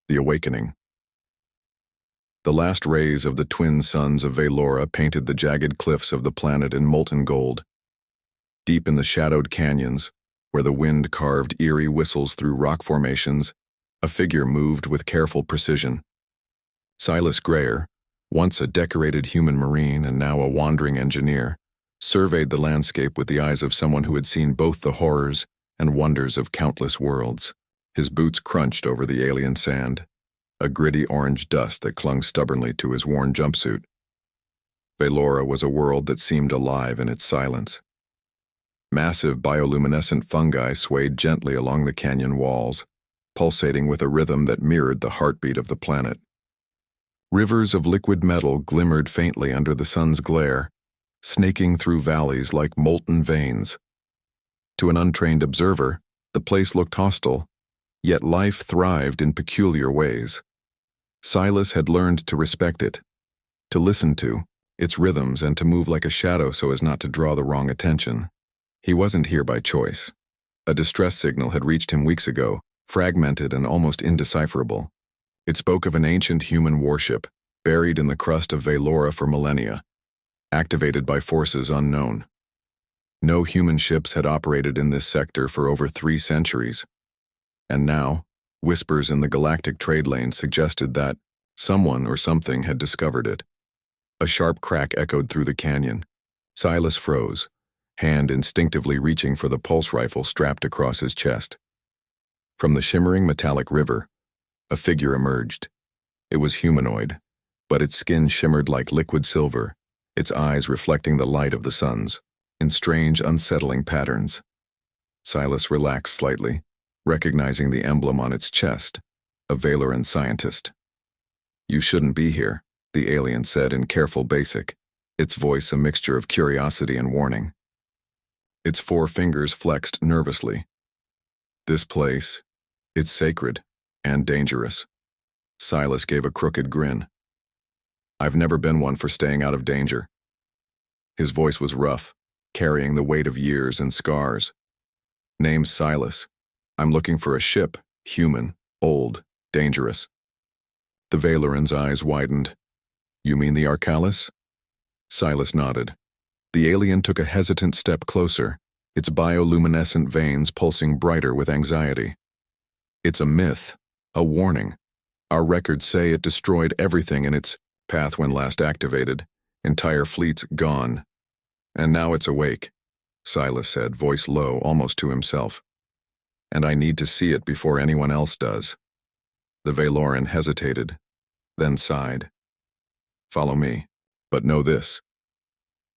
The Awakening. The last rays of the twin suns of Valora painted the jagged cliffs of the planet in molten gold. Deep in the shadowed canyons, where the wind carved eerie whistles through rock formations, a figure moved with careful precision. Silas Grayer, once a decorated human marine and now a wandering engineer, surveyed the landscape with the eyes of someone who had seen both the horrors and wonders of countless worlds. His boots crunched over the alien sand, a gritty orange dust that clung stubbornly to his worn jumpsuit. Valora was a world that seemed alive in its silence. Massive bioluminescent fungi swayed gently along the canyon walls, pulsating with a rhythm that mirrored the heartbeat of the planet. Rivers of liquid metal glimmered faintly under the sun's glare, snaking through valleys like molten veins. To an untrained observer, the place looked hostile, yet life thrived in peculiar ways. Silas had learned to respect it, to listen to its rhythms and to move like a shadow so as not to draw the wrong attention. He wasn't here by choice. A distress signal had reached him weeks ago, fragmented and almost indecipherable. It spoke of an ancient human warship, buried in the crust of Valora for millennia, activated by forces unknown. No human ships had operated in this sector for over 3 centuries. And now, whispers in the Galactic trade lane suggested that someone or something had discovered it. A sharp crack echoed through the canyon. Silas froze, hand instinctively reaching for the pulse rifle strapped across his chest. From the shimmering metallic river, a figure emerged. It was humanoid, but its skin shimmered like liquid silver, its eyes reflecting the light of the suns, in strange, unsettling patterns. Silas relaxed slightly, recognizing the emblem on its chest, a Valoran scientist. "You shouldn't be here," the alien said in careful basic, its voice a mixture of curiosity and warning. Its 4 fingers flexed nervously. "This place, it's sacred and dangerous." Silas gave a crooked grin. "I've never been one for staying out of danger." His voice was rough, carrying the weight of years and scars. "Name's Silas. I'm looking for a ship, human, old, dangerous." The Valoran's eyes widened. "You mean the Arcalis?" Silas nodded. The alien took a hesitant step closer, its bioluminescent veins pulsing brighter with anxiety. "It's a myth, a warning. Our records say it destroyed everything in its path when last activated, entire fleets gone. And now it's awake," Silas said, voice low, almost to himself. "And I need to see it before anyone else does." The Valoran hesitated, then sighed. "Follow me, but know this.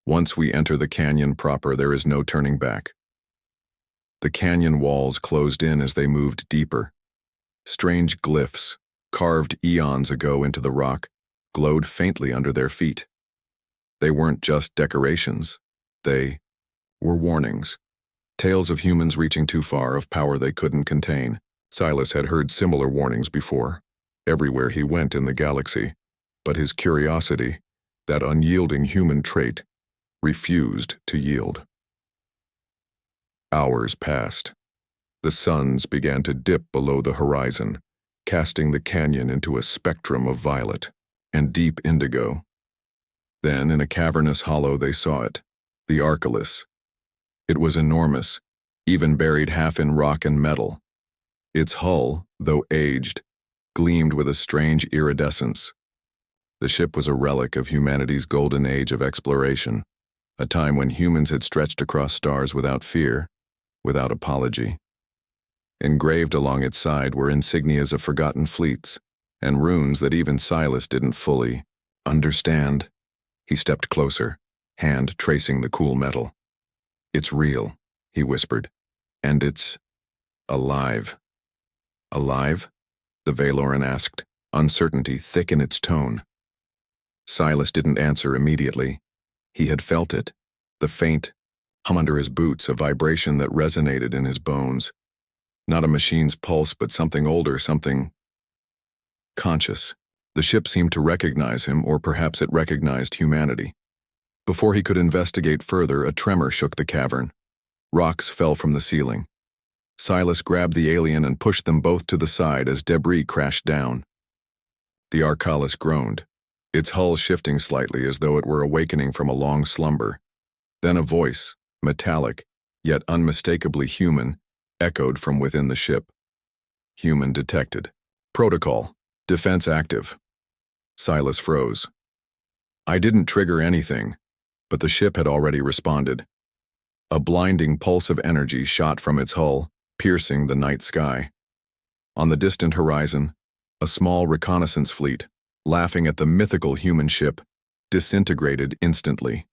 Once we enter the canyon proper, there is no turning back." The canyon walls closed in as they moved deeper. Strange glyphs, carved eons ago into the rock, glowed faintly under their feet. They weren't just decorations. They were warnings. Tales of humans reaching too far, of power they couldn't contain. Silas had heard similar warnings before, everywhere he went in the galaxy, but his curiosity, that unyielding human trait, refused to yield. Hours passed. The suns began to dip below the horizon, casting the canyon into a spectrum of violet and deep indigo. Then, in a cavernous hollow, they saw it, the Arcalis. It was enormous, even buried half in rock and metal. Its hull, though aged, gleamed with a strange iridescence. The ship was a relic of humanity's golden age of exploration, a time when humans had stretched across stars without fear, without apology. Engraved along its side were insignias of forgotten fleets, and runes that even Silas didn't fully understand. He stepped closer, hand tracing the cool metal. "It's real," he whispered, "and it's alive." "Alive?" the Valoran asked, uncertainty thick in its tone. Silas didn't answer immediately. He had felt it, the faint hum under his boots, a vibration that resonated in his bones. Not a machine's pulse, but something older, something conscious. The ship seemed to recognize him, or perhaps it recognized humanity. Before he could investigate further, a tremor shook the cavern. Rocks fell from the ceiling. Silas grabbed the alien and pushed them both to the side as debris crashed down. The Arcalis groaned, its hull shifting slightly as though it were awakening from a long slumber. Then a voice, metallic, yet unmistakably human, echoed from within the ship. Human detected. Protocol. Defense active. Silas froze. I didn't trigger anything, but the ship had already responded. A blinding pulse of energy shot from its hull, piercing the night sky. On the distant horizon, a small reconnaissance fleet, laughing at the mythical human ship, disintegrated instantly.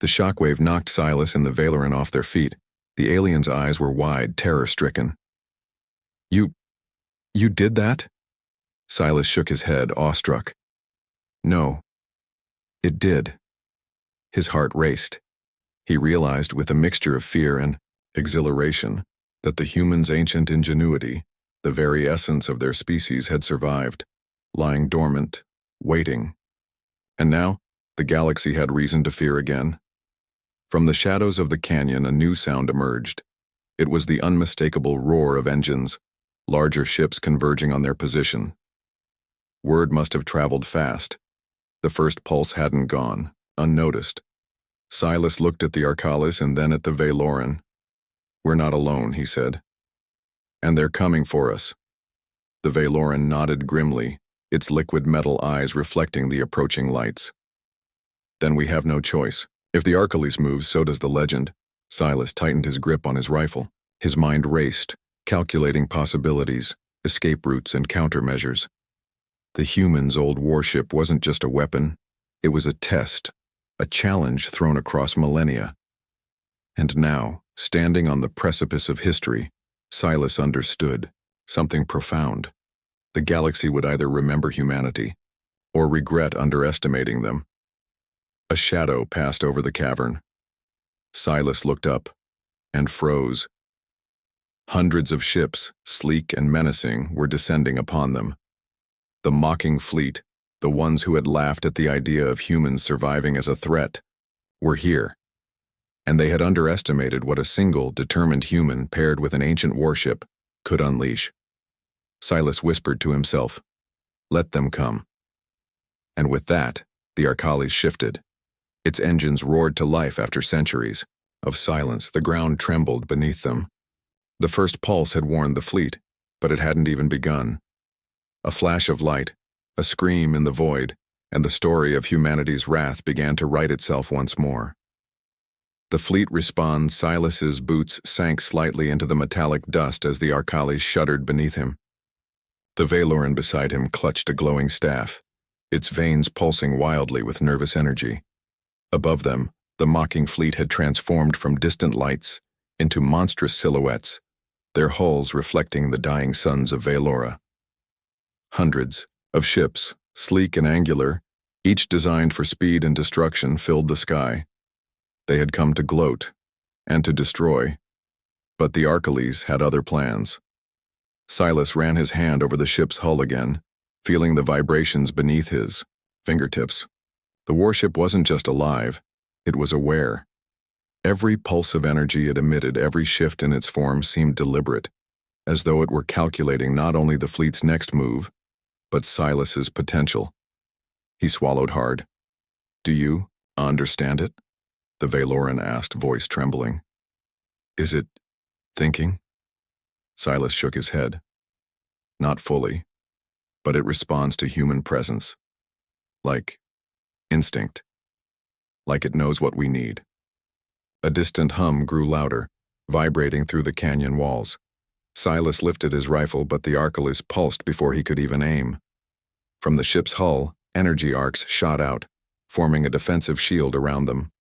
The shockwave knocked Silas and the Valoran off their feet. The alien's eyes were wide, terror-stricken. You did that? Silas shook his head, awestruck. No. It did. His heart raced. He realized with a mixture of fear and exhilaration that the humans' ancient ingenuity, the very essence of their species, had survived, lying dormant, waiting. And now, the galaxy had reason to fear again. From the shadows of the canyon, a new sound emerged. It was the unmistakable roar of engines, larger ships converging on their position. Word must have traveled fast. The first pulse hadn't gone, unnoticed. Silas looked at the Arcalis and then at the Valoran. We're not alone, he said. And they're coming for us. The Valoran nodded grimly, its liquid metal eyes reflecting the approaching lights. Then we have no choice. If the Arcalis moves, so does the legend. Silas tightened his grip on his rifle. His mind raced, calculating possibilities, escape routes, and countermeasures. The humans' old warship wasn't just a weapon. It was a test, a challenge thrown across millennia. And now, standing on the precipice of history, Silas understood something profound. The galaxy would either remember humanity or regret underestimating them. A shadow passed over the cavern. Silas looked up and froze. Hundreds of ships, sleek and menacing, were descending upon them. The mocking fleet, the ones who had laughed at the idea of humans surviving as a threat, were here. And they had underestimated what a single, determined human paired with an ancient warship could unleash. Silas whispered to himself, "Let them come." And with that, the Arcalis shifted. Its engines roared to life after centuries of silence. The ground trembled beneath them. The first pulse had warned the fleet, but it hadn't even begun. A flash of light, a scream in the void, and the story of humanity's wrath began to write itself once more. The fleet responded. Silas's boots sank slightly into the metallic dust as the Arcalis shuddered beneath him. The Valoran beside him clutched a glowing staff, its veins pulsing wildly with nervous energy. Above them, the mocking fleet had transformed from distant lights into monstrous silhouettes, their hulls reflecting the dying suns of Valora. Hundreds of ships, sleek and angular, each designed for speed and destruction, filled the sky. They had come to gloat and to destroy, but the Arcalis had other plans. Silas ran his hand over the ship's hull again, feeling the vibrations beneath his fingertips. The warship wasn't just alive, it was aware. Every pulse of energy it emitted, every shift in its form seemed deliberate, as though it were calculating not only the fleet's next move, but Silas's potential. He swallowed hard. "Do you understand it?" the Valoran asked, voice trembling. "Is it thinking?" Silas shook his head. "Not fully, but it responds to human presence. Like instinct. Like it knows what we need." A distant hum grew louder, vibrating through the canyon walls. Silas lifted his rifle, but the Arcalis pulsed before he could even aim. From the ship's hull, energy arcs shot out, forming a defensive shield around them.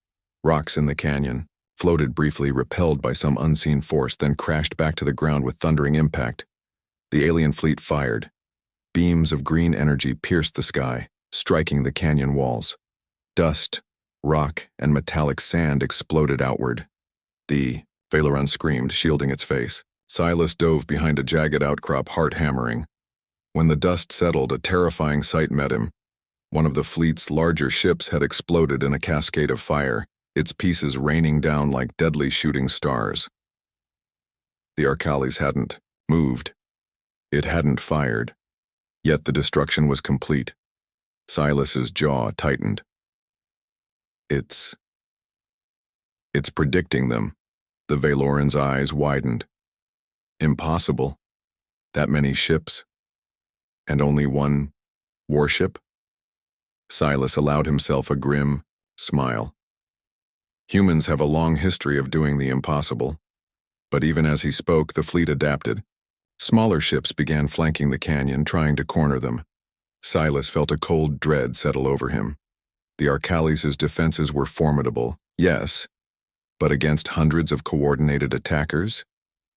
Rocks in the canyon floated briefly, repelled by some unseen force, then crashed back to the ground with thundering impact. The alien fleet fired. Beams of green energy pierced the sky, striking the canyon walls. Dust, rock, and metallic sand exploded outward. The Valoran screamed, shielding its face. Silas dove behind a jagged outcrop, heart hammering. When the dust settled, a terrifying sight met him. One of the fleet's larger ships had exploded in a cascade of fire, its pieces raining down like deadly shooting stars. The Arcalis hadn't moved. It hadn't fired. Yet the destruction was complete. Silas's jaw tightened. It's predicting them. The Valoran's eyes widened. Impossible. That many ships? And only one warship? Silas allowed himself a grim smile. Humans have a long history of doing the impossible. But even as he spoke, the fleet adapted. Smaller ships began flanking the canyon, trying to corner them. Silas felt a cold dread settle over him. The Arcalis' defenses were formidable, yes, but against hundreds of coordinated attackers,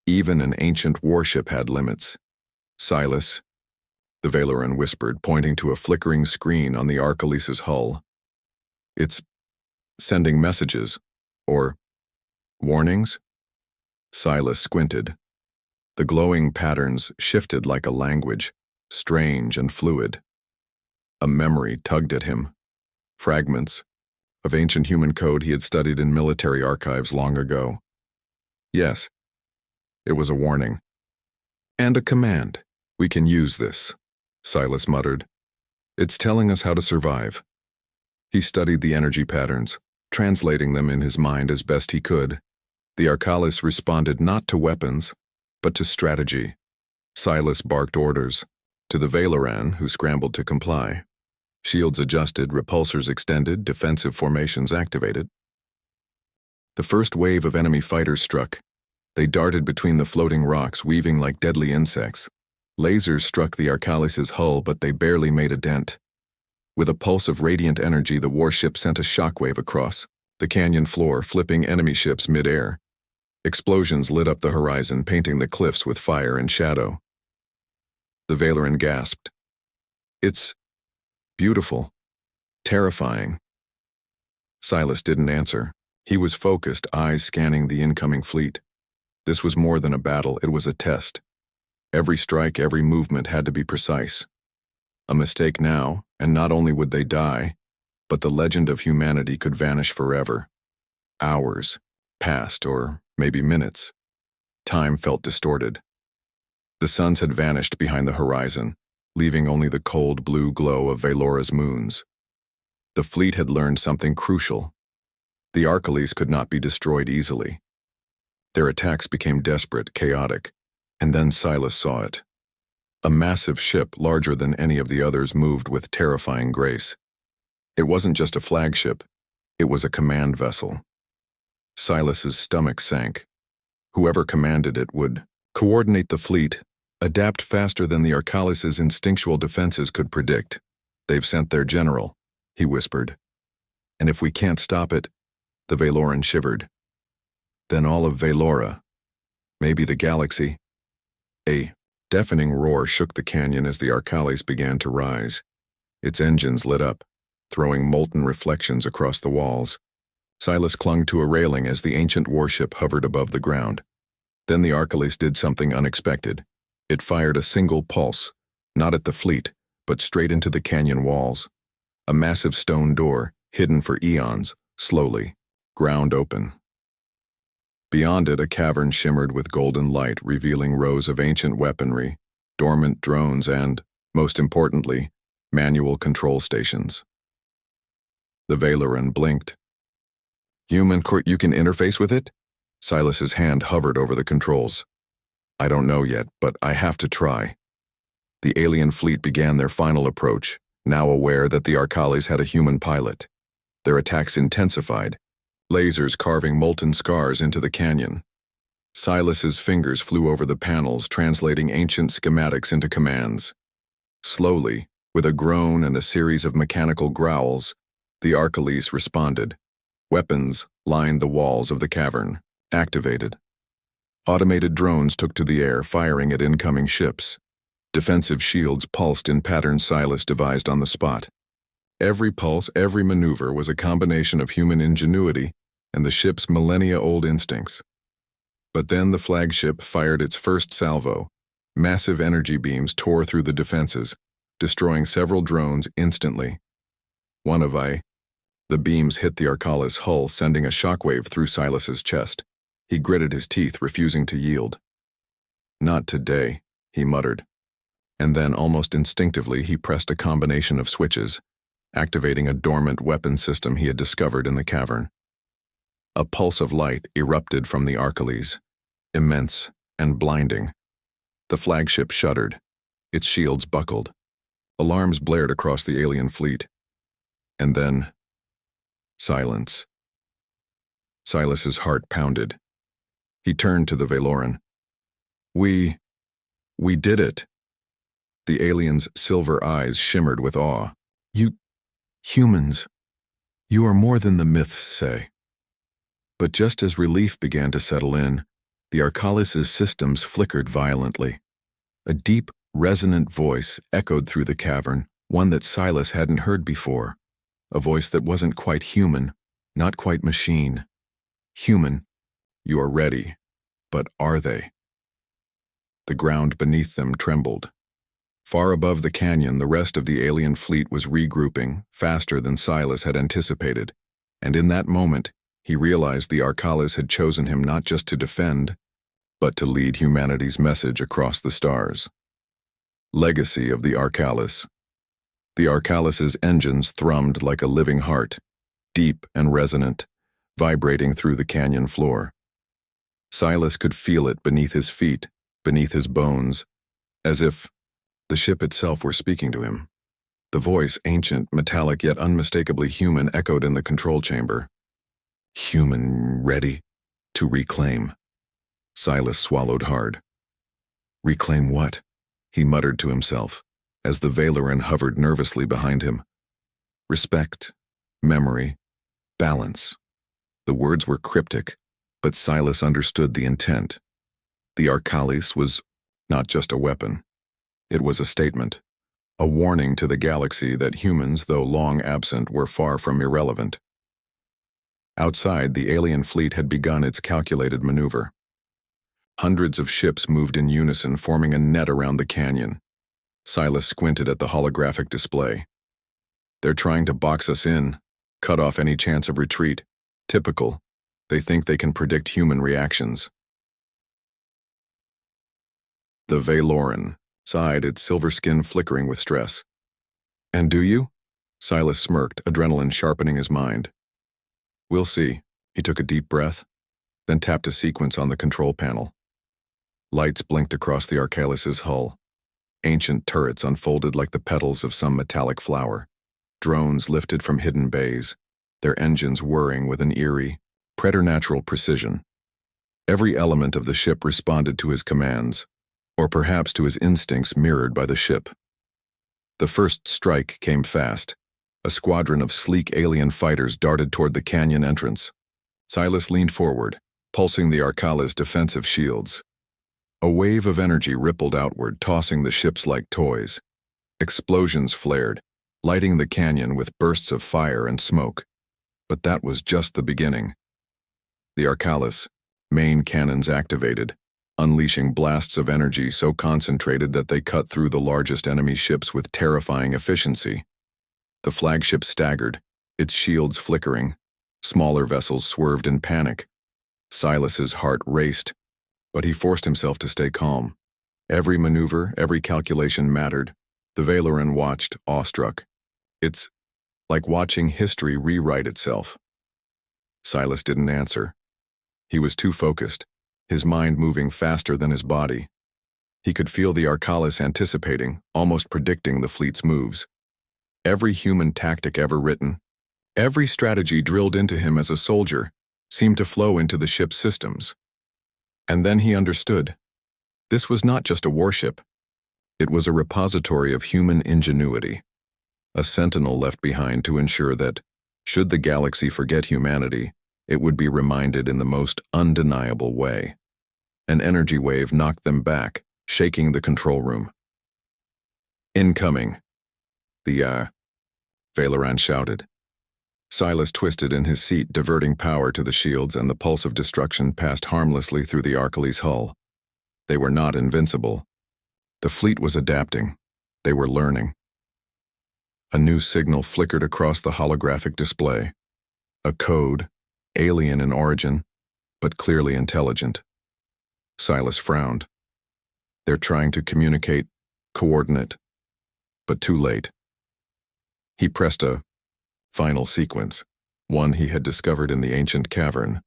even an ancient warship had limits. Silas, the Valoran whispered, pointing to a flickering screen on the Arcalis' hull. It's sending messages, or warnings? Silas squinted. The glowing patterns shifted like a language, strange and fluid. A memory tugged at him. Fragments of ancient human code he had studied in military archives long ago. Yes, it was a warning. And a command. We can use this, Silas muttered. It's telling us how to survive. He studied the energy patterns, translating them in his mind as best he could. The Arcalis responded not to weapons, but to strategy. Silas barked orders to the Valoran, who scrambled to comply. Shields adjusted, repulsors extended, defensive formations activated. The first wave of enemy fighters struck. They darted between the floating rocks, weaving like deadly insects. Lasers struck the Arcalis' hull, but they barely made a dent. With a pulse of radiant energy, the warship sent a shockwave across the canyon floor, flipping enemy ships mid-air. Explosions lit up the horizon, painting the cliffs with fire and shadow. The Valoran gasped. It's beautiful. Terrifying. Silas didn't answer. He was focused, eyes scanning the incoming fleet. This was more than a battle, it was a test. Every strike, every movement had to be precise. A mistake now, and not only would they die, but the legend of humanity could vanish forever. Hours passed, or maybe minutes. Time felt distorted. The suns had vanished behind the horizon, leaving only the cold blue glow of Valora's moons. The fleet had learned something crucial. The Arcalis could not be destroyed easily. Their attacks became desperate, chaotic, and then Silas saw it. A massive ship, larger than any of the others, moved with terrifying grace. It wasn't just a flagship, it was a command vessel. Silas's stomach sank. Whoever commanded it would coordinate the fleet, adapt faster than the Arcalis' instinctual defenses could predict. They've sent their general, he whispered. And if we can't stop it, the Valoran shivered. Then all of Valora, maybe the galaxy. A deafening roar shook the canyon as the Arcalis began to rise. Its engines lit up, throwing molten reflections across the walls. Silas clung to a railing as the ancient warship hovered above the ground. Then the Arcalis did something unexpected. It fired a single pulse, not at the fleet, but straight into the canyon walls. A massive stone door, hidden for eons, slowly ground open. Beyond it, a cavern shimmered with golden light, revealing rows of ancient weaponry, dormant drones, and, most importantly, manual control stations. The Valoran blinked. Human court, you can interface with it? Silas's hand hovered over the controls. I don't know yet, but I have to try. The alien fleet began their final approach, now aware that the Arcalis had a human pilot. Their attacks intensified, lasers carving molten scars into the canyon. Silas's fingers flew over the panels, translating ancient schematics into commands. Slowly, with a groan and a series of mechanical growls, the Arcalis responded. Weapons lined the walls of the cavern, activated. Automated drones took to the air, firing at incoming ships. Defensive shields pulsed in patterns Silas devised on the spot. Every pulse, every maneuver was a combination of human ingenuity and the ship's millennia-old instincts. But then the flagship fired its first salvo. Massive energy beams tore through the defenses, destroying several drones instantly. The beams hit the Arcalis' hull, sending a shockwave through Silas's chest. He gritted his teeth, refusing to yield. Not today, he muttered. And then, almost instinctively, he pressed a combination of switches, activating a dormant weapon system he had discovered in the cavern. A pulse of light erupted from the Archales, immense and blinding. The flagship shuddered, its shields buckled. Alarms blared across the alien fleet. And then, silence. Silas's heart pounded. He turned to the Valoran. We did it. The alien's silver eyes shimmered with awe. You humans, you are more than the myths say. But just as relief began to settle in, the Archales' systems flickered violently. A deep, resonant voice echoed through the cavern, one that Silas hadn't heard before. A voice that wasn't quite human, not quite machine. Human, you are ready, but are they? The ground beneath them trembled. Far above the canyon, the rest of the alien fleet was regrouping, faster than Silas had anticipated, and in that moment, he realized the Archales had chosen him not just to defend, but to lead humanity's message across the stars. Legacy of the Archales. The Archales' engines thrummed like a living heart, deep and resonant, vibrating through the canyon floor. Silas could feel it beneath his feet, beneath his bones, as if the ship itself were speaking to him. The voice, ancient, metallic, yet unmistakably human, echoed in the control chamber. Human ready to reclaim. Silas swallowed hard. Reclaim what? He muttered to himself, as the Valoran hovered nervously behind him. Respect, memory, balance. The words were cryptic, but Silas understood the intent. The Archales was not just a weapon. It was a statement, a warning to the galaxy that humans, though long absent, were far from irrelevant. Outside, the alien fleet had begun its calculated maneuver. Hundreds of ships moved in unison, forming a net around the canyon. Silas squinted at the holographic display. They're trying to box us in, cut off any chance of retreat. Typical. They think they can predict human reactions. The Valoran sighed, its silver skin flickering with stress. And do you? Silas smirked, adrenaline sharpening his mind. We'll see. He took a deep breath, then tapped a sequence on the control panel. Lights blinked across the Archales' hull. Ancient turrets unfolded like the petals of some metallic flower. Drones lifted from hidden bays, their engines whirring with an eerie, preternatural precision. Every element of the ship responded to his commands, or perhaps to his instincts mirrored by the ship. The first strike came fast. A squadron of sleek alien fighters darted toward the canyon entrance. Silas leaned forward, pulsing the Archales' defensive shields. A wave of energy rippled outward, tossing the ships like toys. Explosions flared, lighting the canyon with bursts of fire and smoke. But that was just the beginning. The Archales, main cannons activated, unleashing blasts of energy so concentrated that they cut through the largest enemy ships with terrifying efficiency. The flagship staggered, its shields flickering. Smaller vessels swerved in panic. Silas's heart raced, but he forced himself to stay calm. Every maneuver, every calculation mattered. The Valoran watched, awestruck. It's like watching history rewrite itself. Silas didn't answer. He was too focused, his mind moving faster than his body. He could feel the Archales anticipating, almost predicting the fleet's moves. Every human tactic ever written, every strategy drilled into him as a soldier, seemed to flow into the ship's systems. And then he understood. This was not just a warship. It was a repository of human ingenuity, a sentinel left behind to ensure that, should the galaxy forget humanity, it would be reminded in the most undeniable way. An energy wave knocked them back, shaking the control room. Incoming. The Valoran shouted. Silas twisted in his seat, diverting power to the shields, and the pulse of destruction passed harmlessly through the Archales' hull. They were not invincible. The fleet was adapting. They were learning. A new signal flickered across the holographic display. A code, alien in origin, but clearly intelligent. Silas frowned. They're trying to communicate, coordinate, but too late. He pressed a final sequence, one he had discovered in the ancient cavern.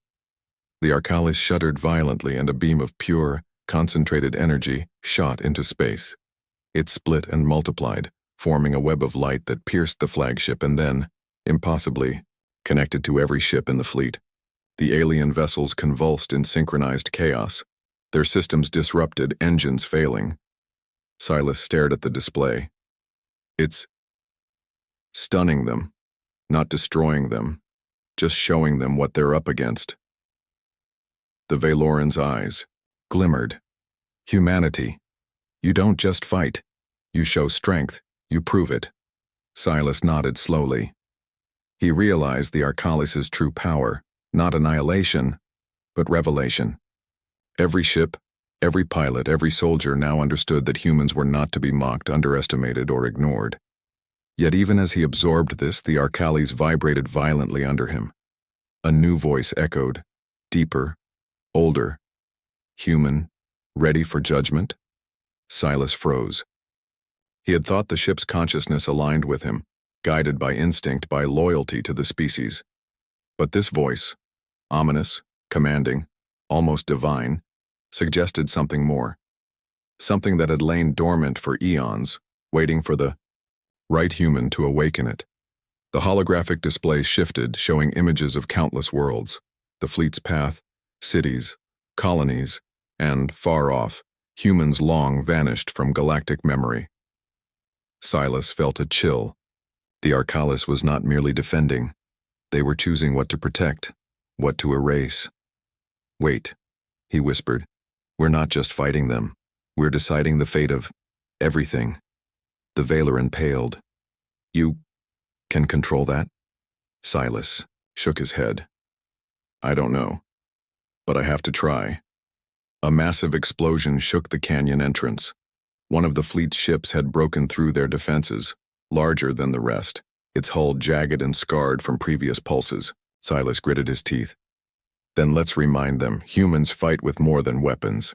The Arcalis shuddered violently and a beam of pure, concentrated energy shot into space. It split and multiplied, forming a web of light that pierced the flagship and then, impossibly, connected to every ship in the fleet. The alien vessels convulsed in synchronized chaos, their systems disrupted, engines failing. Silas stared at the display. It's stunning them, not destroying them, just showing them what they're up against. The Valoran's eyes glimmered. Humanity. You don't just fight. You show strength. You prove it. Silas nodded slowly. He realized the Arcalis' true power, not annihilation, but revelation. Every ship, every pilot, every soldier now understood that humans were not to be mocked, underestimated, or ignored. Yet even as he absorbed this, the Arcalis vibrated violently under him. A new voice echoed, deeper, older, human, ready for judgment. Silas froze. He had thought the ship's consciousness aligned with him, guided by instinct, by loyalty to the species. But this voice, ominous, commanding, almost divine, suggested something more. Something that had lain dormant for eons, waiting for the right human to awaken it. The holographic display shifted, showing images of countless worlds, the fleet's path, cities, colonies, and, far off, humans long vanished from galactic memory. Silas felt a chill. The Arcalis was not merely defending. They were choosing what to protect, what to erase. Wait, he whispered. We're not just fighting them. We're deciding the fate of everything. The Valoran paled. You can control that? Silas shook his head. I don't know, but I have to try. A massive explosion shook the canyon entrance. One of the fleet's ships had broken through their defenses, larger than the rest, its hull jagged and scarred from previous pulses. Silas gritted his teeth. Then let's remind them, humans fight with more than weapons.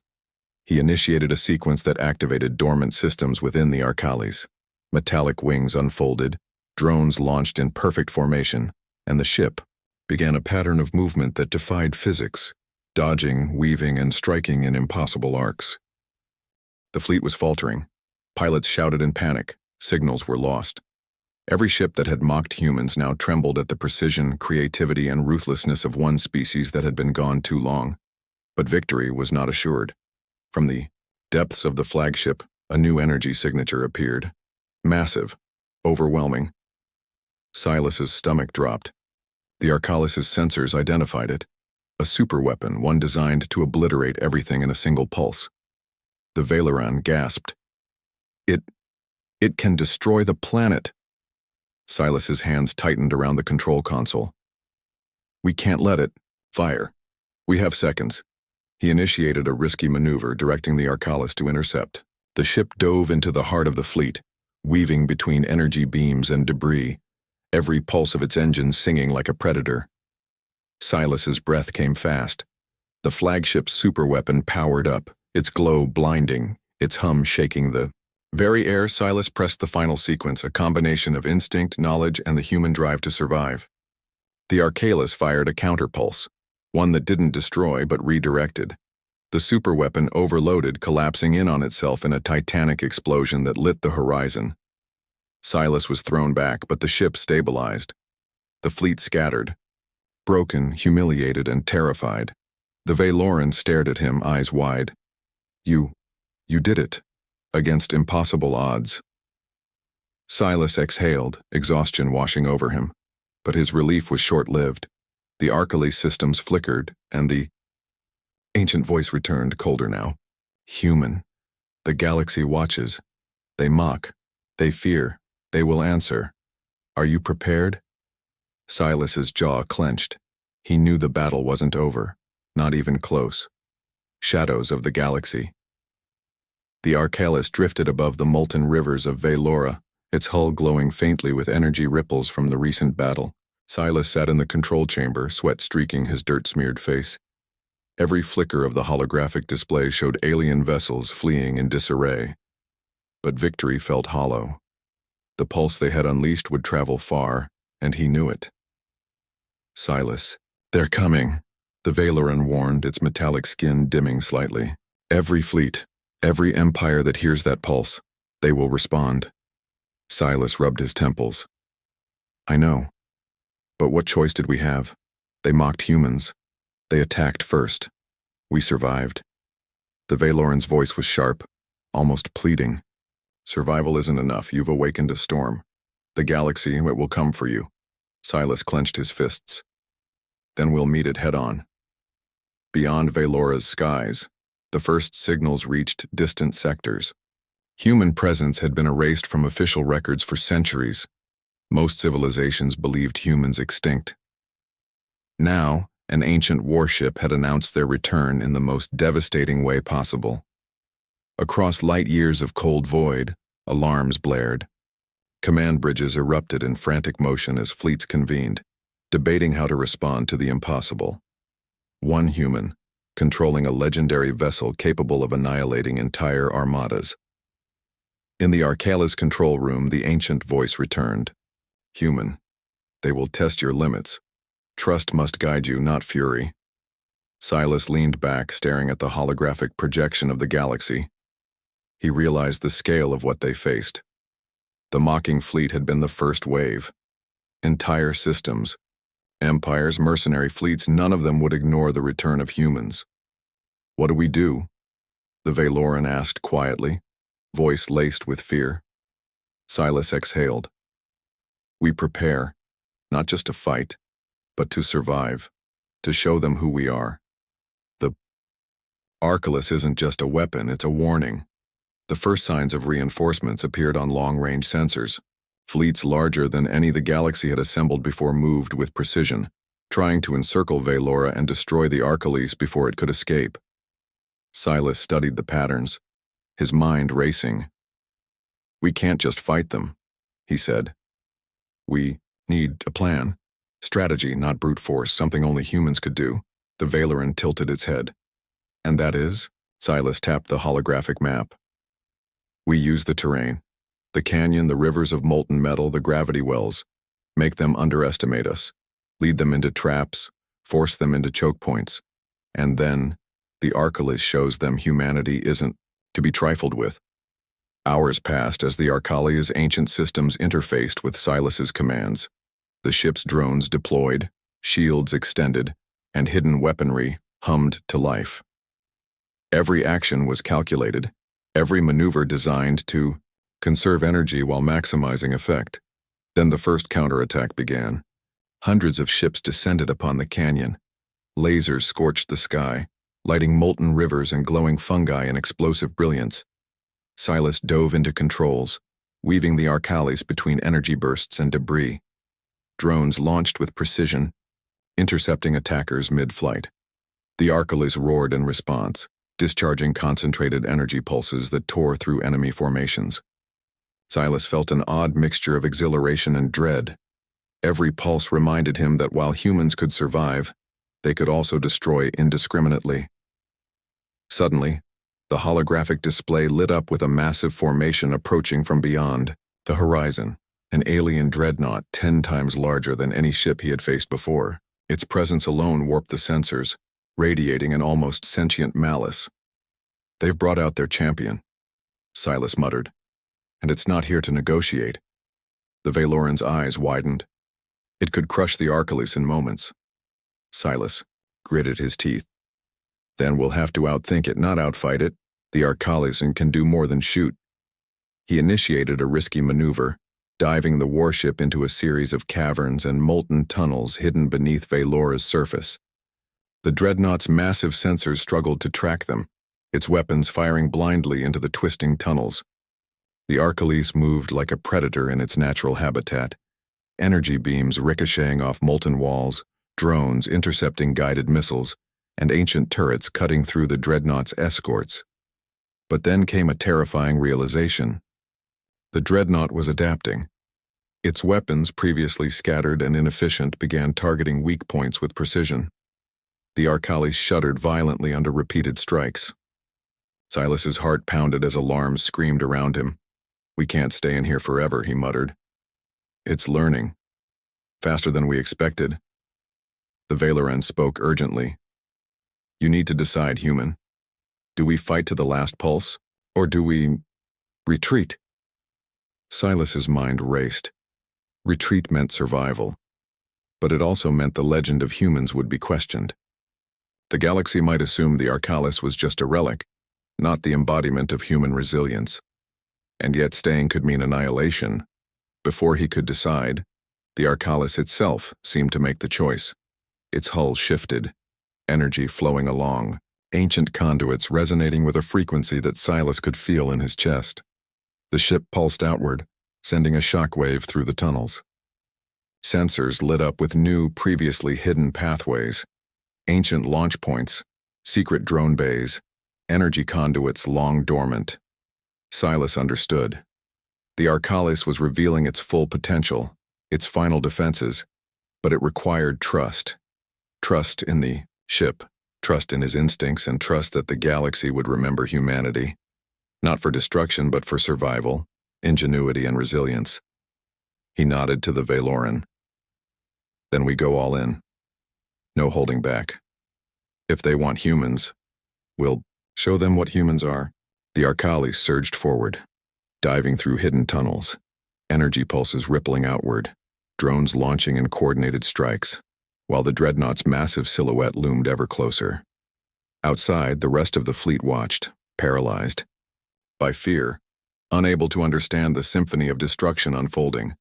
He initiated a sequence that activated dormant systems within the Arcalis. Metallic wings unfolded, drones launched in perfect formation, and the ship began a pattern of movement that defied physics, dodging, weaving, and striking in impossible arcs. The fleet was faltering. Pilots shouted in panic. Signals were lost. Every ship that had mocked humans now trembled at the precision, creativity, and ruthlessness of one species that had been gone too long. But victory was not assured. From the depths of the flagship, a new energy signature appeared. Massive, overwhelming. Silas's stomach dropped. The Arcalis' sensors identified it. A superweapon, one designed to obliterate everything in a single pulse. The Valoran gasped. It can destroy the planet. Silas's hands tightened around the control console. We can't let it. Fire. We have seconds. He initiated a risky maneuver, directing the Arcalis to intercept. The ship dove into the heart of the fleet, weaving between energy beams and debris, every pulse of its engines singing like a predator. Silas's breath came fast. The flagship's superweapon powered up, its glow blinding, its hum shaking the very air. Silas pressed the final sequence, a combination of instinct, knowledge, and the human drive to survive. The Arcalis fired a counterpulse, one that didn't destroy but redirected. The superweapon overloaded, collapsing in on itself in a titanic explosion that lit the horizon. Silas was thrown back, but the ship stabilized. The fleet scattered. Broken, humiliated, and terrified. The Valoran stared at him, eyes wide. You did it. Against impossible odds. Silas exhaled, exhaustion washing over him. But his relief was short-lived. The Arcalis systems flickered, and the ancient voice returned, colder now. Human. The galaxy watches. They mock. They fear. They will answer. Are you prepared? Silas's jaw clenched. He knew the battle wasn't over. Not even close. Shadows of the galaxy. The Arcalis drifted above the molten rivers of Valora, its hull glowing faintly with energy ripples from the recent battle. Silas sat in the control chamber, sweat streaking his dirt-smeared face. Every flicker of the holographic display showed alien vessels fleeing in disarray. But victory felt hollow. The pulse they had unleashed would travel far, and he knew it. Silas. They're coming, the Valoran warned, its metallic skin dimming slightly. Every fleet, every empire that hears that pulse, they will respond. Silas rubbed his temples. I know. But what choice did we have? They mocked humans. They attacked first. We survived. The Valoran's voice was sharp, almost pleading. Survival isn't enough. You've awakened a storm. The galaxy, it will come for you. Silas clenched his fists. Then we'll meet it head-on. Beyond Valora's skies, the first signals reached distant sectors. Human presence had been erased from official records for centuries. Most civilizations believed humans extinct. Now, an ancient warship had announced their return in the most devastating way possible. Across light years of cold void, alarms blared. Command bridges erupted in frantic motion as fleets convened, debating how to respond to the impossible. One human, controlling a legendary vessel capable of annihilating entire armadas. In the Arcala's control room, the ancient voice returned. Human, they will test your limits. Trust must guide you, not fury. Silas leaned back, staring at the holographic projection of the galaxy. He realized the scale of what they faced. The mocking fleet had been the first wave. Entire systems, empires, mercenary fleets, none of them would ignore the return of humans. What do we do? The Valoran asked quietly, voice laced with fear. Silas exhaled. We prepare, not just to fight, but to survive, to show them who we are. The Arcalus isn't just a weapon, it's a warning. The first signs of reinforcements appeared on long-range sensors. Fleets larger than any the galaxy had assembled before moved with precision, trying to encircle Valora and destroy the Arcalus before it could escape. Silas studied the patterns, his mind racing. We can't just fight them, he said. We need a plan. Strategy, not brute force, something only humans could do. The Valoran tilted its head. And that is? Silas tapped the holographic map. We use the terrain. The canyon, the rivers of molten metal, the gravity wells. Make them underestimate us. Lead them into traps. Force them into choke points. And then, the Arcalus shows them humanity isn't to be trifled with. Hours passed as the Arcalia's ancient systems interfaced with Silas's commands. The ship's drones deployed, shields extended, and hidden weaponry hummed to life. Every action was calculated, every maneuver designed to conserve energy while maximizing effect. Then the first counterattack began. Hundreds of ships descended upon the canyon. Lasers scorched the sky, lighting molten rivers and glowing fungi in explosive brilliance. Silas dove into controls, weaving the Arcalus between energy bursts and debris. Drones launched with precision, intercepting attackers mid-flight. The Arcalus roared in response, discharging concentrated energy pulses that tore through enemy formations. Silas felt an odd mixture of exhilaration and dread. Every pulse reminded him that while humans could survive, they could also destroy indiscriminately. Suddenly, the holographic display lit up with a massive formation approaching from beyond the horizon, an alien dreadnought 10 times larger than any ship he had faced before. Its presence alone warped the sensors, radiating an almost sentient malice. They've brought out their champion, Silas muttered, and it's not here to negotiate. The Valoran's eyes widened. It could crush the Arcalus in moments. Silas gritted his teeth. Then we'll have to outthink it, not outfight it. The Arcalus can do more than shoot. He initiated a risky maneuver, diving the warship into a series of caverns and molten tunnels hidden beneath Valora's surface. The dreadnought's massive sensors struggled to track them, its weapons firing blindly into the twisting tunnels. The Arcalus moved like a predator in its natural habitat, energy beams ricocheting off molten walls, drones intercepting guided missiles, and ancient turrets cutting through the dreadnought's escorts. But then came a terrifying realization. The dreadnought was adapting. Its weapons, previously scattered and inefficient, began targeting weak points with precision. The Arcalis shuddered violently under repeated strikes. Silas's heart pounded as alarms screamed around him. "We can't stay in here forever," he muttered. "It's learning. Faster than we expected." The Valoran spoke urgently. "You need to decide, human. Do we fight to the last pulse, or do we retreat?" Silas's mind raced. Retreat meant survival, but it also meant the legend of humans would be questioned. The galaxy might assume the Arcalis was just a relic, not the embodiment of human resilience. And yet staying could mean annihilation. Before he could decide, the Arcalis itself seemed to make the choice. Its hull shifted, energy flowing along, ancient conduits resonating with a frequency that Silas could feel in his chest. The ship pulsed outward, sending a shockwave through the tunnels. Sensors lit up with new, previously hidden pathways, ancient launch points, secret drone bays, energy conduits long dormant. Silas understood. The Arcalis was revealing its full potential, its final defenses, but it required trust. Trust in the ship, trust in his instincts, and trust that the galaxy would remember humanity, not for destruction but for survival, ingenuity, and resilience. He nodded to the Valoran. "Then we go all in. No holding back. If they want humans, we'll show them what humans are." The Arcalis surged forward, diving through hidden tunnels, energy pulses rippling outward, drones launching in coordinated strikes, while the dreadnought's massive silhouette loomed ever closer. Outside, the rest of the fleet watched, paralyzed by fear, unable to understand the symphony of destruction unfolding.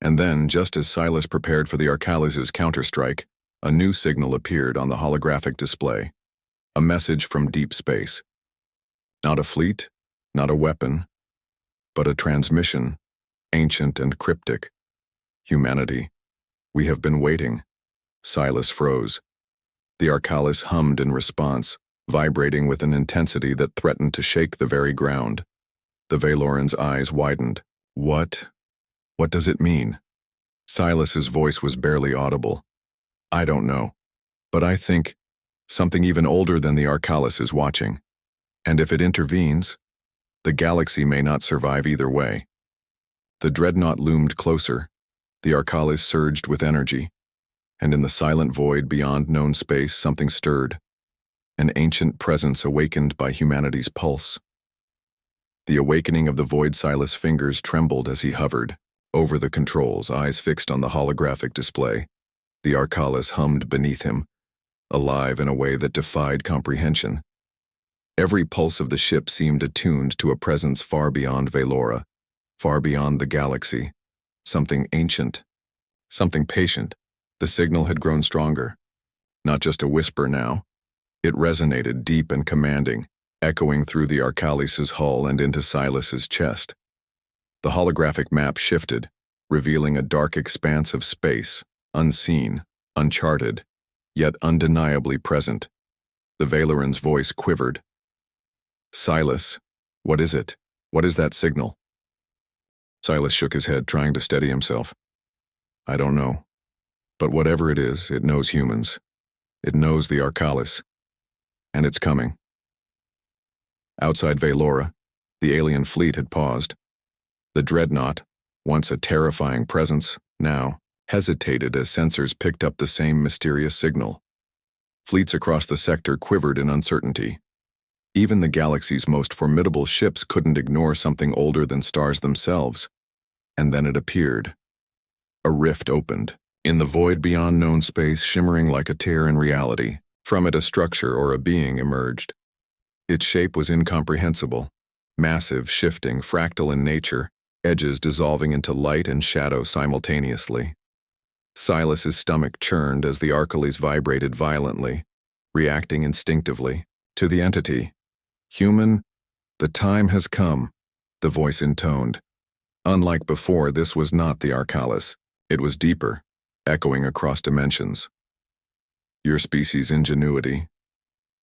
And then, just as Silas prepared for the Arcalis' counterstrike, a new signal appeared on the holographic display, a message from deep space. Not a fleet, not a weapon, but a transmission, ancient and cryptic. "Humanity, we have been waiting." Silas froze. The Arcalis hummed in response, vibrating with an intensity that threatened to shake the very ground. The Valoran's eyes widened. What does it mean?" Silas's voice was barely audible. "I don't know, but I think something even older than the Arcalis is watching. And if it intervenes, the galaxy may not survive either way." The dreadnought loomed closer. The Arcalis surged with energy, and in the silent void beyond known space something stirred, an ancient presence awakened by humanity's pulse. The awakening of the void. Silas' fingers trembled as he hovered over the controls, eyes fixed on the holographic display. The Arcalis hummed beneath him, alive in a way that defied comprehension. Every pulse of the ship seemed attuned to a presence far beyond Valora, far beyond the galaxy, something ancient, something patient. The signal had grown stronger. Not just a whisper now. It resonated deep and commanding, echoing through the Arcalis' hull and into Silas's chest. The holographic map shifted, revealing a dark expanse of space, unseen, uncharted, yet undeniably present. The Valoran's voice quivered. "Silas, what is it? What is that signal?" Silas shook his head, trying to steady himself. "I don't know. But whatever it is, it knows humans. It knows the Arcalis. And it's coming." Outside Valora, the alien fleet had paused. The dreadnought, once a terrifying presence, now hesitated as sensors picked up the same mysterious signal. Fleets across the sector quivered in uncertainty. Even the galaxy's most formidable ships couldn't ignore something older than stars themselves. And then it appeared. A rift opened, in the void beyond known space, shimmering like a tear in reality. From it a structure or a being emerged. Its shape was incomprehensible, massive, shifting, fractal in nature, edges dissolving into light and shadow simultaneously. Silas's stomach churned as the Arcalis vibrated violently, reacting instinctively to the entity. "Human, the time has come," the voice intoned. Unlike before, this was not the Arcalis. It was deeper, echoing across dimensions. "Your species' ingenuity,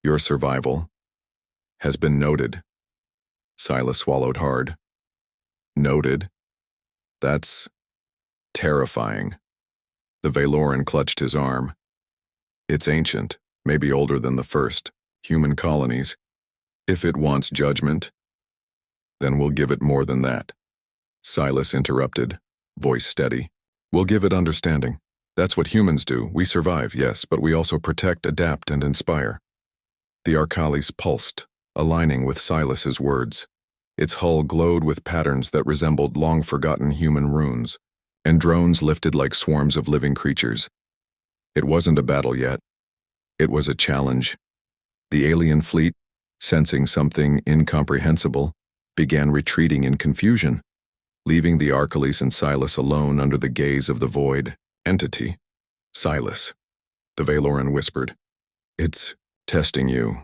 your survival, has been noted." Silas swallowed hard. "Noted? That's terrifying." The Valoran clutched his arm. "It's ancient, maybe older than the first human colonies. If it wants judgment, then we'll give it more than that. Silas interrupted, voice steady. We'll give it understanding. That's what humans do. We survive, yes, but we also protect, adapt, and inspire. The Arcalis pulsed, aligning with Silas's words. Its hull glowed with patterns that resembled long-forgotten human runes, and drones lifted like swarms of living creatures. It wasn't a battle yet. It was a challenge. The alien fleet, sensing something incomprehensible, began retreating in confusion, leaving the Arcalis and Silas alone under the gaze of the void entity. Silas, the Valoran whispered. It's testing you,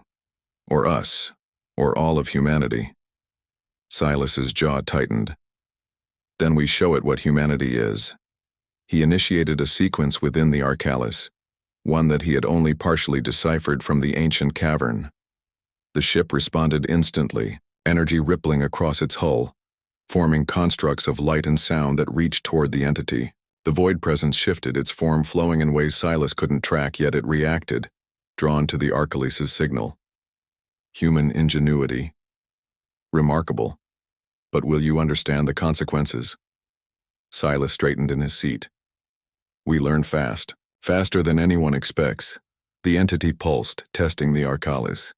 or us, or all of humanity. Silas's jaw tightened. Then we show it what humanity is. He initiated a sequence within the Arcalis, one that he had only partially deciphered from the ancient cavern. The ship responded instantly, energy rippling across its hull, forming constructs of light and sound that reached toward the entity. The void presence shifted, its form flowing in ways Silas couldn't track, yet it reacted, drawn to the Arcalis' signal. Human ingenuity. Remarkable. But will you understand the consequences? Silas straightened in his seat. We learn fast, faster than anyone expects. The entity pulsed, testing the Arcalis.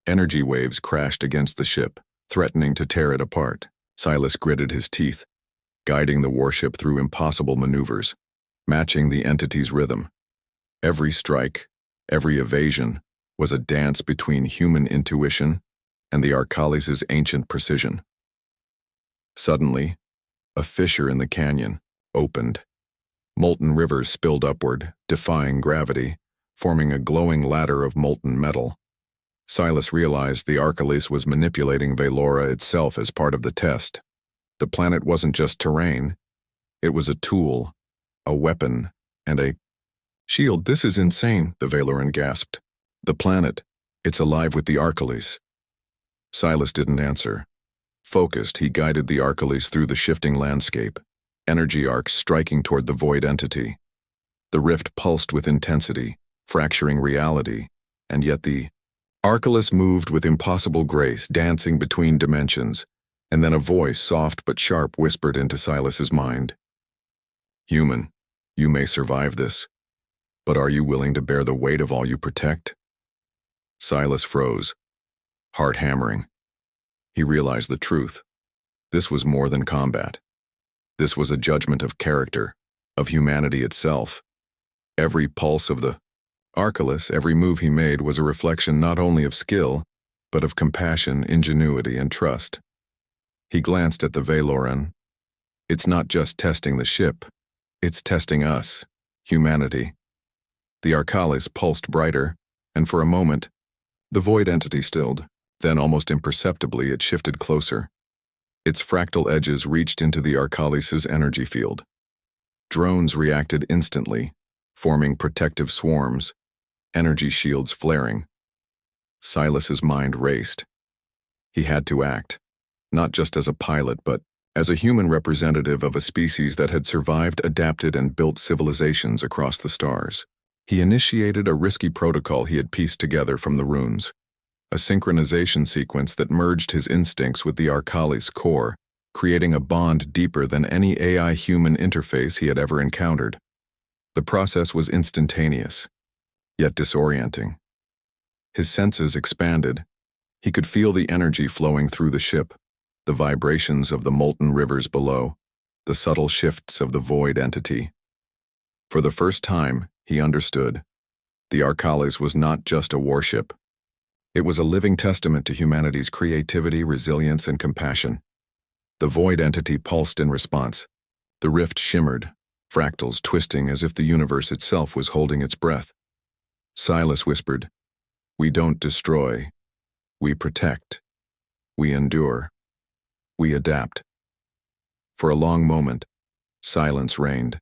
Energy waves crashed against the ship, threatening to tear it apart. Silas gritted his teeth, guiding the warship through impossible maneuvers, matching the entity's rhythm. Every strike, every evasion, was a dance between human intuition and the Arcalis' ancient precision. Suddenly, a fissure in the canyon opened. Molten rivers spilled upward, defying gravity, forming a glowing ladder of molten metal. Silas realized the Arcalis was manipulating Valora itself as part of the test. The planet wasn't just terrain. It was a tool, a weapon, and a shield. This is insane, the Valoran gasped. The planet, it's alive with the Arcalis. Silas didn't answer. Focused, he guided the Arcalis through the shifting landscape, energy arcs striking toward the void entity. The rift pulsed with intensity, fracturing reality, and yet the Arcalis moved with impossible grace, dancing between dimensions, and then a voice, soft but sharp, whispered into Silas's mind. Human, you may survive this, but are you willing to bear the weight of all you protect? Silas froze, heart hammering. He realized the truth. This was more than combat. This was a judgment of character, of humanity itself. Every pulse of the Arcalis, every move he made was a reflection not only of skill, but of compassion, ingenuity, and trust. He glanced at the Valoran. It's not just testing the ship, it's testing us, humanity. The Arcalis pulsed brighter, and for a moment, the void entity stilled. Then, almost imperceptibly, it shifted closer. Its fractal edges reached into the Arcalis' energy field. Drones reacted instantly, forming protective swarms, energy shields flaring. Silas's mind raced. He had to act, not just as a pilot, but as a human representative of a species that had survived, adapted, and built civilizations across the stars. He initiated a risky protocol he had pieced together from the runes. A synchronization sequence that merged his instincts with the Arcalis core, creating a bond deeper than any AI-human interface he had ever encountered. The process was instantaneous, yet disorienting. His senses expanded. He could feel the energy flowing through the ship, the vibrations of the molten rivers below, the subtle shifts of the void entity. For the first time, he understood. The Arcalis was not just a warship. It was a living testament to humanity's creativity, resilience, and compassion. The void entity pulsed in response. The rift shimmered, fractals twisting as if the universe itself was holding its breath. Silas whispered, "We don't destroy. We protect. We endure. We adapt." For a long moment, silence reigned.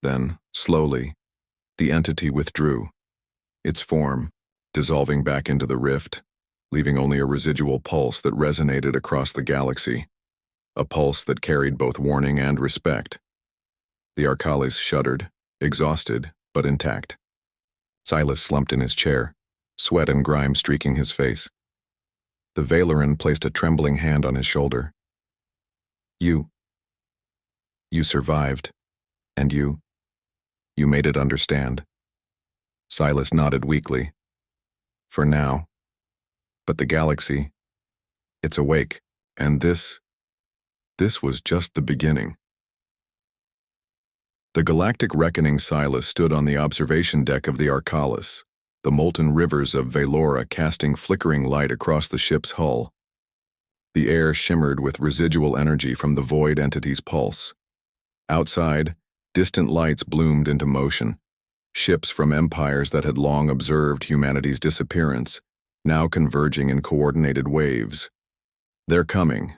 Then, slowly, the entity withdrew, its form dissolving back into the rift, leaving only a residual pulse that resonated across the galaxy, a pulse that carried both warning and respect. The Arcalis shuddered, exhausted but intact. Silas slumped in his chair, sweat and grime streaking his face. The Valoran placed a trembling hand on his shoulder. You survived, and you made it understand. Silas nodded weakly. For now. But the galaxy, it's awake, and this was just the beginning. The galactic reckoning Silas stood on the observation deck of the Arcalis, the molten rivers of Velora casting flickering light across the ship's hull. The air shimmered with residual energy from the void entity's pulse. Outside, distant lights bloomed into motion, ships from empires that had long observed humanity's disappearance, now converging in coordinated waves. They're coming,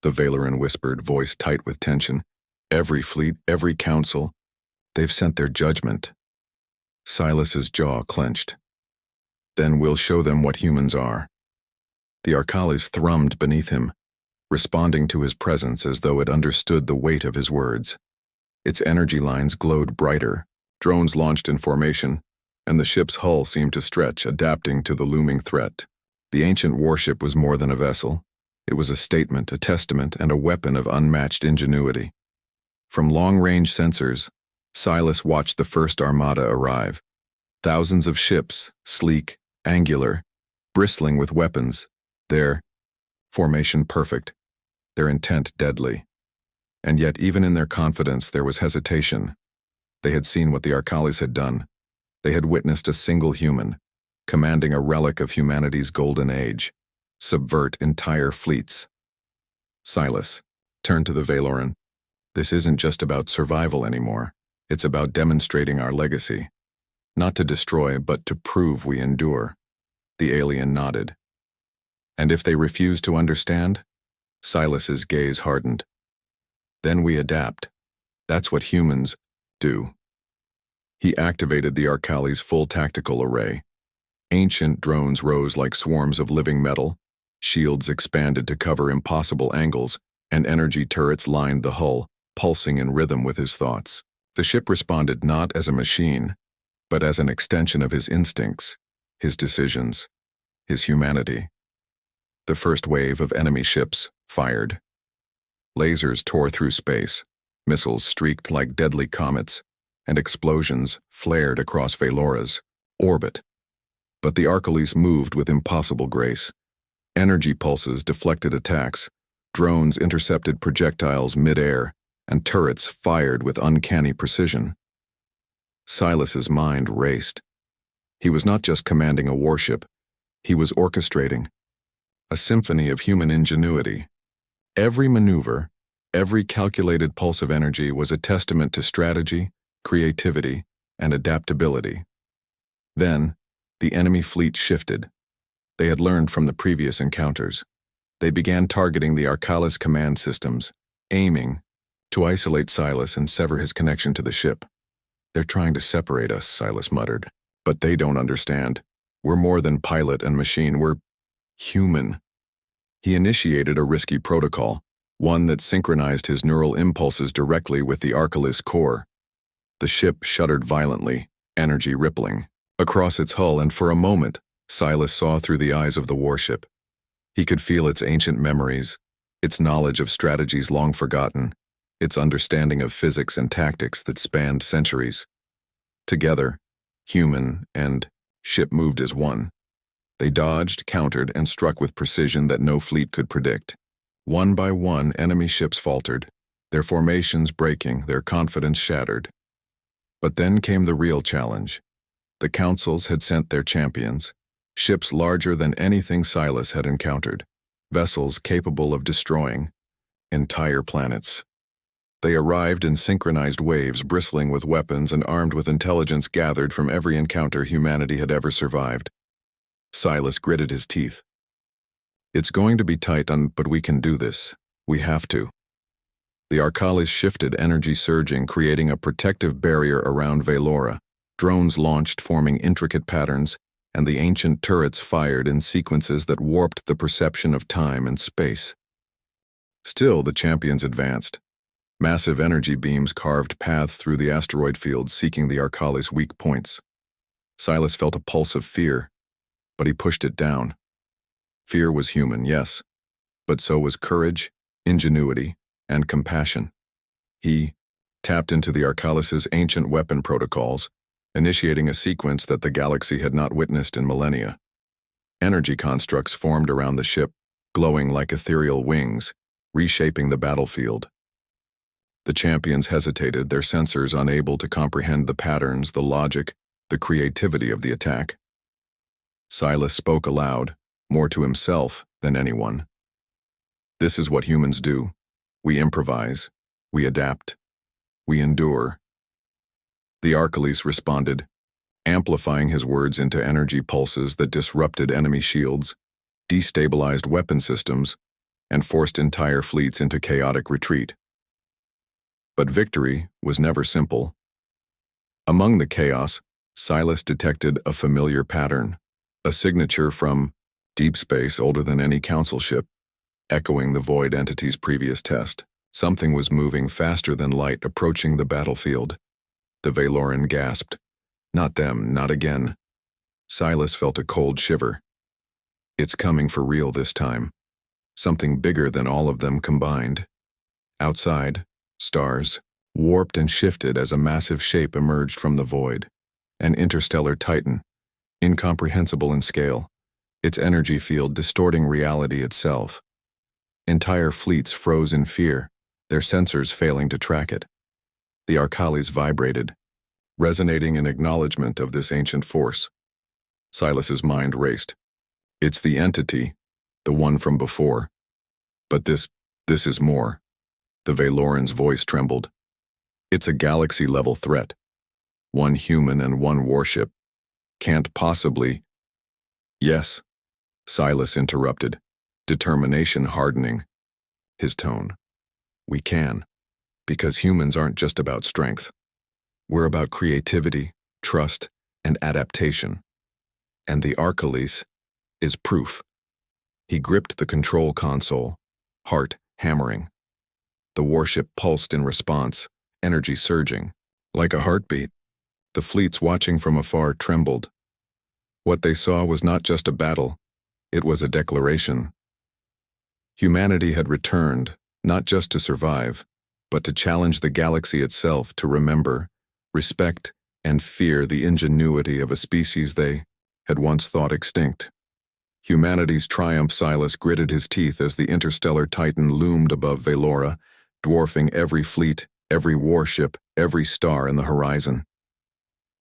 the Valoran whispered, voice tight with tension. Every fleet, every council, they've sent their judgment. Silas's jaw clenched. Then we'll show them what humans are. The Arcalis thrummed beneath him, responding to his presence as though it understood the weight of his words. Its energy lines glowed brighter, drones launched in formation, and the ship's hull seemed to stretch, adapting to the looming threat. The ancient warship was more than a vessel. It was a statement, a testament, and a weapon of unmatched ingenuity. From long-range sensors, Silas watched the first armada arrive. Thousands of ships, sleek, angular, bristling with weapons, their formation perfect, their intent deadly. And yet even in their confidence there was hesitation. They had seen what the Arcalis had done. They had witnessed a single human, commanding a relic of humanity's golden age, subvert entire fleets. Silas turned to the Valoran. This isn't just about survival anymore. It's about demonstrating our legacy. Not to destroy, but to prove we endure. The alien nodded. And if they refuse to understand? Silas's gaze hardened. Then we adapt. That's what humans do. He activated the Arcalis' full tactical array. Ancient drones rose like swarms of living metal, shields expanded to cover impossible angles, and energy turrets lined the hull, pulsing in rhythm with his thoughts. The ship responded not as a machine, but as an extension of his instincts, his decisions, his humanity. The first wave of enemy ships fired. Lasers tore through space, missiles streaked like deadly comets, and explosions flared across Velora's orbit. But the Arcalis moved with impossible grace. Energy pulses deflected attacks, drones intercepted projectiles mid-air, and turrets fired with uncanny precision. Silas's mind raced. He was not just commanding a warship, he was orchestrating a symphony of human ingenuity. Every maneuver, every calculated pulse of energy was a testament to strategy, creativity, and adaptability. Then, the enemy fleet shifted. They had learned from the previous encounters. They began targeting the Arcalis command systems, aiming to isolate Silas and sever his connection to the ship. They're trying to separate us, Silas muttered. But they don't understand. We're more than pilot and machine, we're human. He initiated a risky protocol, one that synchronized his neural impulses directly with the Arcalis core. The ship shuddered violently, energy rippling across its hull, and for a moment, Silas saw through the eyes of the warship. He could feel its ancient memories, its knowledge of strategies long forgotten, its understanding of physics and tactics that spanned centuries. Together, human and ship moved as one. They dodged, countered, and struck with precision that no fleet could predict. One by one, enemy ships faltered, their formations breaking, their confidence shattered. But then came the real challenge. The councils had sent their champions, ships larger than anything Silas had encountered, vessels capable of destroying entire planets. They arrived in synchronized waves, bristling with weapons and armed with intelligence gathered from every encounter humanity had ever survived. Silas gritted his teeth. It's going to be tight, but we can do this. We have to. The Arcalis shifted, energy surging, creating a protective barrier around Velora. Drones launched, forming intricate patterns, and the ancient turrets fired in sequences that warped the perception of time and space. Still, the champions advanced. Massive energy beams carved paths through the asteroid field, seeking the Arcalis' weak points. Silas felt a pulse of fear. but he pushed it down. Fear was human, yes, but so was courage, ingenuity, and compassion. He tapped into the Arcalis's ancient weapon protocols, initiating a sequence that the galaxy had not witnessed in millennia. Energy constructs formed around the ship, glowing like ethereal wings, reshaping the battlefield. The champions hesitated, their sensors unable to comprehend the patterns, the logic, the creativity of the attack. Silas spoke aloud, more to himself than anyone. This is what humans do. We improvise, we adapt, we endure. The Arcalis responded, amplifying his words into energy pulses that disrupted enemy shields, destabilized weapon systems, and forced entire fleets into chaotic retreat. But victory was never simple. Among the chaos, Silas detected a familiar pattern, a signature from deep space older than any council ship, echoing the void entity's previous test. Something was moving faster than light, approaching the battlefield. The Valoran gasped. Not them, not again. Silas felt a cold shiver. It's coming for real this time. Something bigger than all of them combined. Outside, stars warped and shifted as a massive shape emerged from the void. An interstellar titan, incomprehensible in scale, its energy field distorting reality itself. Entire fleets froze in fear, their sensors failing to track it. The Arcalis vibrated, resonating in acknowledgement of this ancient force. Silas's mind raced. It's the entity, the one from before. But this is more. The Valoran's voice trembled. It's a galaxy-level threat. One human and one warship. Can't possibly... Yes, Silas interrupted, determination hardening his tone. We can, because humans aren't just about strength. We're about creativity, trust, and adaptation. And the Arcalis is proof. He gripped the control console, heart hammering. The warship pulsed in response, energy surging. Like a heartbeat, the fleets watching from afar trembled. What they saw was not just a battle, it was a declaration. Humanity had returned, not just to survive, but to challenge the galaxy itself, to remember, respect, and fear the ingenuity of a species they had once thought extinct. Humanity's triumph. Silas gritted his teeth as the interstellar titan loomed above Valora, dwarfing every fleet, every warship, every star in the horizon.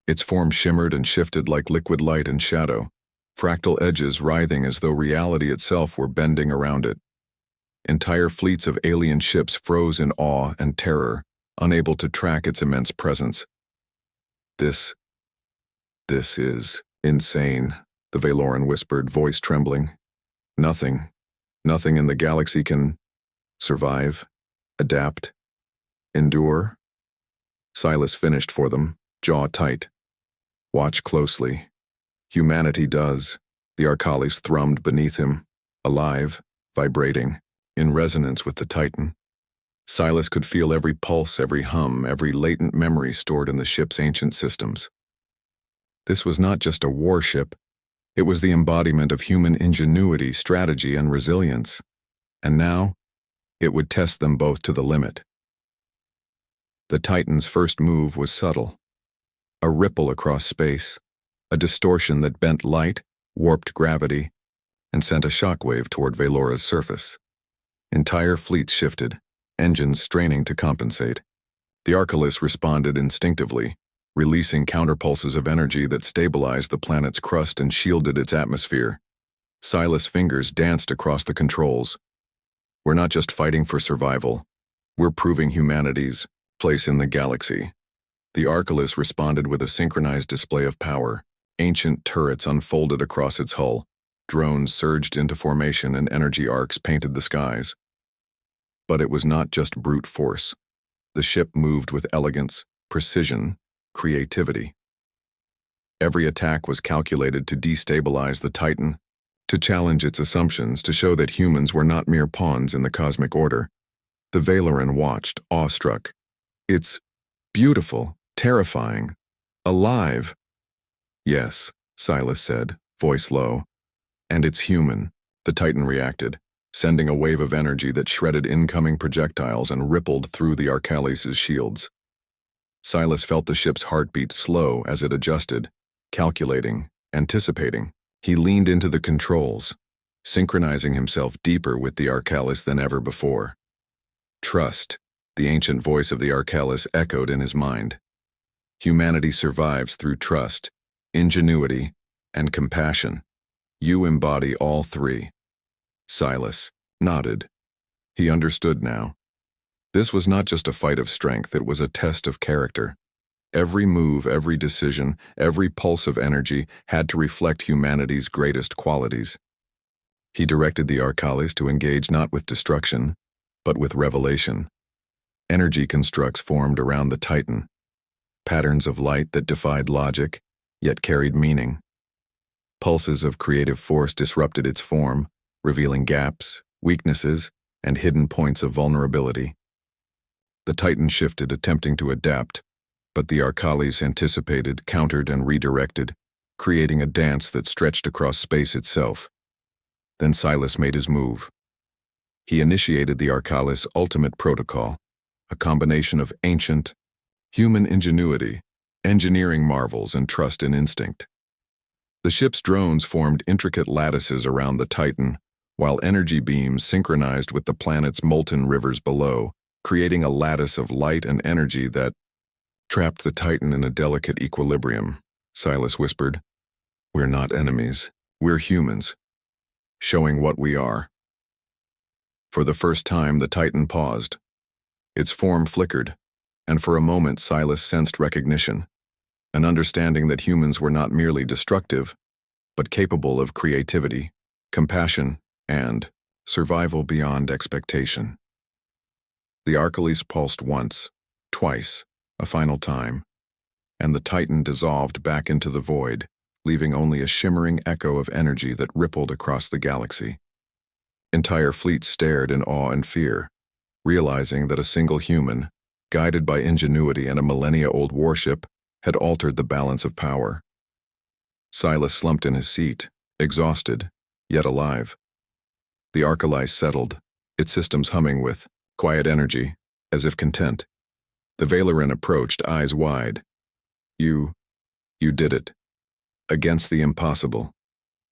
Its form shimmered and shifted like liquid light and shadow, fractal edges writhing as though reality itself were bending around it. Entire fleets of alien ships froze in awe and terror, unable to track its immense presence. This is insane, the Valoran whispered, voice trembling. Nothing in the galaxy can survive, adapt, endure. Silas finished for them, jaw tight. Watch closely. Humanity does. The Arcalis thrummed beneath him, alive, vibrating, in resonance with the Titan. Silas could feel every pulse, every hum, every latent memory stored in the ship's ancient systems. This was not just a warship, it was the embodiment of human ingenuity, strategy, and resilience. And now, it would test them both to the limit. The Titan's first move was subtle. A ripple across space, a distortion that bent light, warped gravity, and sent a shockwave toward Valora's surface. Entire fleets shifted, engines straining to compensate. The Arcalis responded instinctively, releasing counterpulses of energy that stabilized the planet's crust and shielded its atmosphere. Silas' fingers danced across the controls. We're not just fighting for survival, we're proving humanity's place in the galaxy. The Arcalis responded with a synchronized display of power. Ancient turrets unfolded across its hull. Drones surged into formation and energy arcs painted the skies. But it was not just brute force. The ship moved with elegance, precision, creativity. Every attack was calculated to destabilize the Titan, to challenge its assumptions, to show that humans were not mere pawns in the cosmic order. The Valoran watched, awestruck. It's beautiful, terrifying, alive. Yes, Silas said, voice low. "And it's human," the Titan reacted, sending a wave of energy that shredded incoming projectiles and rippled through the Arcalis' shields. Silas felt the ship's heartbeat slow as it adjusted, calculating, anticipating. He leaned into the controls, synchronizing himself deeper with the Arcalis than ever before. "Trust," the ancient voice of the Arcalis echoed in his mind. "Humanity survives through trust, ingenuity, and compassion. You embody all three." Silas nodded. He understood now. This was not just a fight of strength, it was a test of character. Every move, every decision, every pulse of energy had to reflect humanity's greatest qualities. He directed the Arcalis to engage not with destruction, but with revelation. Energy constructs formed around the Titan, patterns of light that defied logic, yet carried meaning. Pulses of creative force disrupted its form, revealing gaps, weaknesses, and hidden points of vulnerability. The Titan shifted, attempting to adapt, but the Arcalis anticipated, countered, and redirected, creating a dance that stretched across space itself. Then Silas made his move. He initiated the Arcalis' ultimate protocol, a combination of ancient, human ingenuity, engineering marvels, and trust in instinct. The ship's drones formed intricate lattices around the Titan, while energy beams synchronized with the planet's molten rivers below, creating a lattice of light and energy that trapped the Titan in a delicate equilibrium. Silas whispered, "We're not enemies. We're humans, showing what we are." For the first time, the Titan paused. Its form flickered, and for a moment Silas sensed recognition, an understanding that humans were not merely destructive, but capable of creativity, compassion, and survival beyond expectation. The Arcalis pulsed once, twice, a final time, and the Titan dissolved back into the void, leaving only a shimmering echo of energy that rippled across the galaxy. Entire fleets stared in awe and fear, realizing that a single human, guided by ingenuity and a millennia-old warship, had altered the balance of power. Silas slumped in his seat, exhausted, yet alive. The Arcalis settled, its systems humming with quiet energy, as if content. The Valoran approached, eyes wide. You did it. Against the impossible."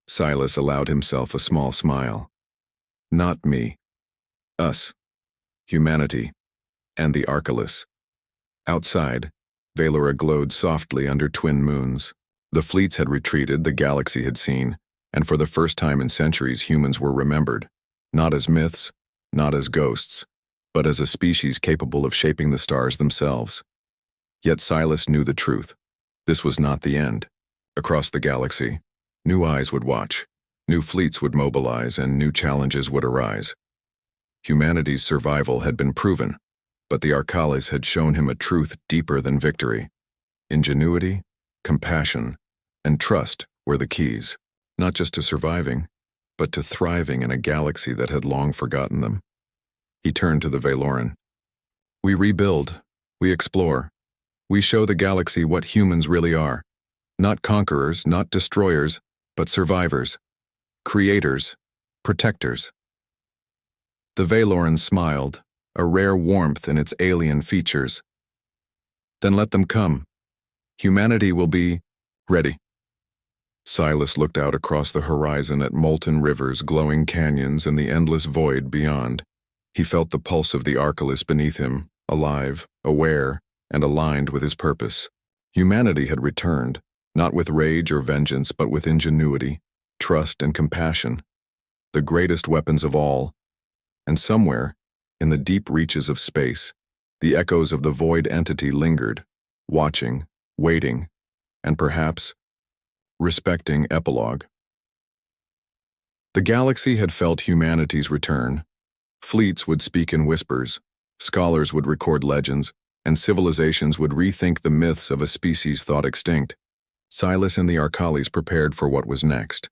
Silas allowed himself a small smile. "Not me. Us. Humanity. And the Arcalis." Outside, Valora glowed softly under twin moons. The fleets had retreated, the galaxy had seen, and for the first time in centuries humans were remembered, not as myths, not as ghosts, but as a species capable of shaping the stars themselves. Yet Silas knew the truth. This was not the end. Across the galaxy, new eyes would watch, new fleets would mobilize, and new challenges would arise. Humanity's survival had been proven, but the Arcalis had shown him a truth deeper than victory. Ingenuity, compassion, and trust were the keys, not just to surviving, but to thriving in a galaxy that had long forgotten them. He turned to the Valoran. "We rebuild, we explore, we show the galaxy what humans really are. Not conquerors, not destroyers, but survivors, creators, protectors." The Valoran smiled, a rare warmth in its alien features. "Then let them come. Humanity will be ready." Silas looked out across the horizon at molten rivers, glowing canyons, and the endless void beyond. He felt the pulse of the Arcalis beneath him, alive, aware, and aligned with his purpose. Humanity had returned, not with rage or vengeance, but with ingenuity, trust, and compassion, the greatest weapons of all. And somewhere, in the deep reaches of space, the echoes of the void entity lingered, watching, waiting, and perhaps respecting epilogue. The galaxy had felt humanity's return. Fleets would speak in whispers, scholars would record legends, and civilizations would rethink the myths of a species thought extinct. Silas and the Arcalis prepared for what was next,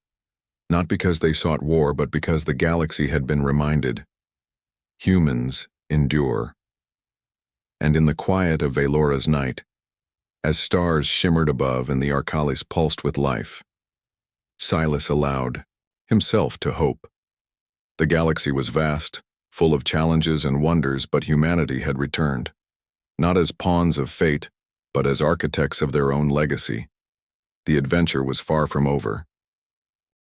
not because they sought war, but because the galaxy had been reminded. Humans endure. And in the quiet of Valora's night, as stars shimmered above and the Arcalis pulsed with life, Silas allowed himself to hope. The galaxy was vast, full of challenges and wonders, but humanity had returned, not as pawns of fate, but as architects of their own legacy. The adventure was far from over,